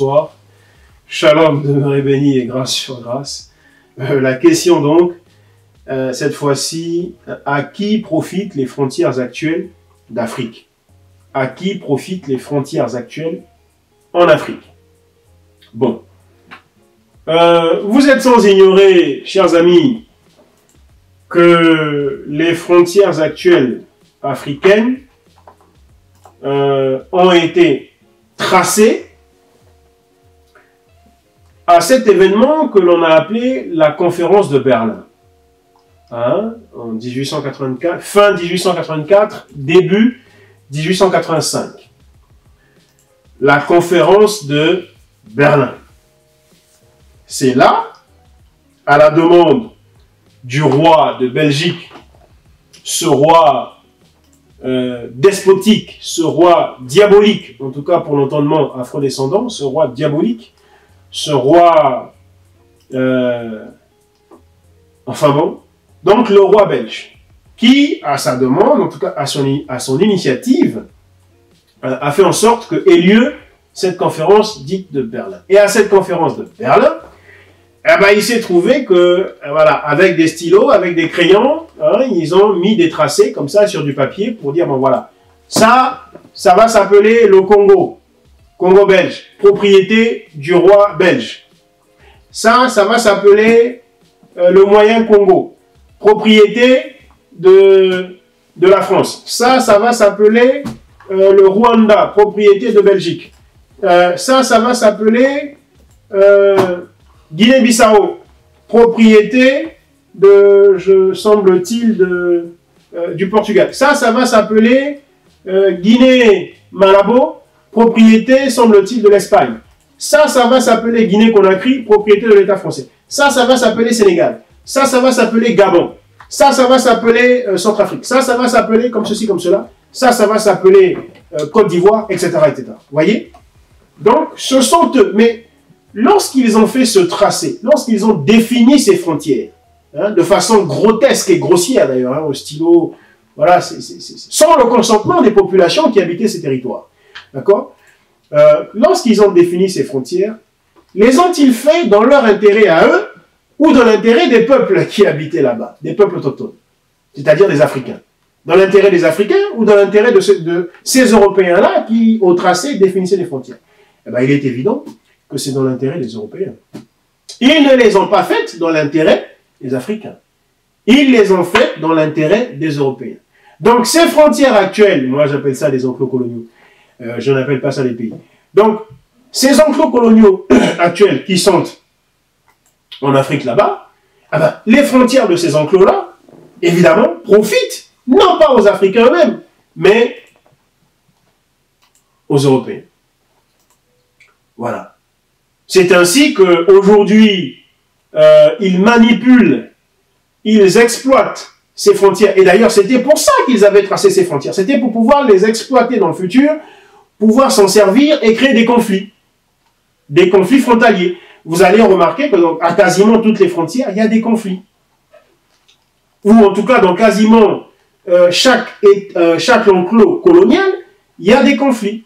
bonsoir. Shalom, demeurez bénis et grâce sur grâce. La question donc, cette fois-ci, à qui profitent les frontières actuelles d'Afrique? À qui profitent les frontières actuelles en Afrique? Bon. Vous êtes sans ignorer, chers amis, que les frontières actuelles africaines ont été tracées à cet événement que l'on a appelé la conférence de Berlin. Hein, en 1884, fin 1884, début 1885. La conférence de Berlin. C'est là, à la demande du roi de Belgique, ce roi despotique, ce roi diabolique, en tout cas pour l'entendement afrodescendant, ce roi diabolique, ce roi... enfin bon, donc le roi belge, qui, à sa demande, en tout cas à son initiative, a fait en sorte que ait lieu cette conférence dite de Berlin. Et à cette conférence de Berlin, eh ben, il s'est trouvé que, voilà, avec des stylos, avec des crayons, hein, ils ont mis des tracés comme ça sur du papier pour dire, bon voilà, ça va s'appeler le Congo, Congo belge, propriété du roi belge. Ça va s'appeler le moyen Congo, propriété de la France. Ça va s'appeler le Rwanda, propriété de Belgique. Ça va s'appeler Guinée-Bissau, propriété de, semble-t-il, du Portugal. Ça va s'appeler Guinée-Malabo, propriété, semble-t-il, de l'Espagne. Ça va s'appeler Guinée-Conakry, propriété de l'État français. Ça va s'appeler Sénégal. Ça va s'appeler Gabon. Ça va s'appeler Centrafrique. Ça va s'appeler comme ceci, comme cela. Ça va s'appeler Côte d'Ivoire, etc., etc. Vous voyez? Donc, ce sont eux. Mais lorsqu'ils ont fait ce tracé, lorsqu'ils ont défini ces frontières, hein, de façon grotesque et grossière d'ailleurs, hein, au stylo, voilà, sans le consentement des populations qui habitaient ces territoires. D'accord? Lorsqu'ils ont défini ces frontières, les ont-ils fait dans leur intérêt à eux ou dans l'intérêt des peuples qui habitaient là-bas, des peuples autochtones, c'est-à-dire des Africains? Dans l'intérêt des Africains ou dans l'intérêt de ces Européens-là qui, au tracé, définissaient les frontières? Eh bien, il est évident que c'est dans l'intérêt des Européens. Ils ne les ont pas faites dans l'intérêt des Africains. Ils les ont faites dans l'intérêt des Européens. Donc, ces frontières actuelles, moi j'appelle ça des enclos coloniaux, je n'appelle pas ça les pays. Donc, ces enclos coloniaux actuels qui sont en Afrique là-bas, eh ben, les frontières de ces enclos-là, évidemment, profitent, non pas aux Africains eux-mêmes, mais aux Européens. Voilà. C'est ainsi qu'aujourd'hui, ils manipulent, ils exploitent ces frontières. Et d'ailleurs, c'était pour ça qu'ils avaient tracé ces frontières. C'était pour pouvoir les exploiter dans le futur, pouvoir s'en servir et créer des conflits frontaliers. Vous allez remarquer que donc, à quasiment toutes les frontières, il y a des conflits. Ou en tout cas, dans quasiment chaque enclos colonial, il y a des conflits.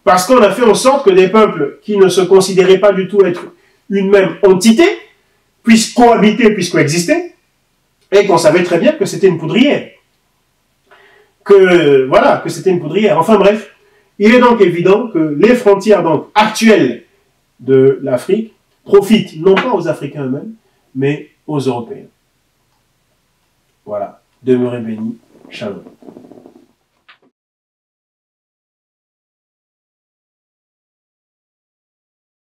Parce qu'on a fait en sorte que des peuples qui ne se considéraient pas du tout être une même entité puissent cohabiter, puissent coexister, et qu'on savait très bien que c'était une poudrière. Que, voilà, que c'était une poudrière. Enfin bref, il est donc évident que les frontières donc, actuelles de l'Afrique profitent non pas aux Africains eux-mêmes, mais aux Européens. Voilà. Demeurez bénis. Shalom.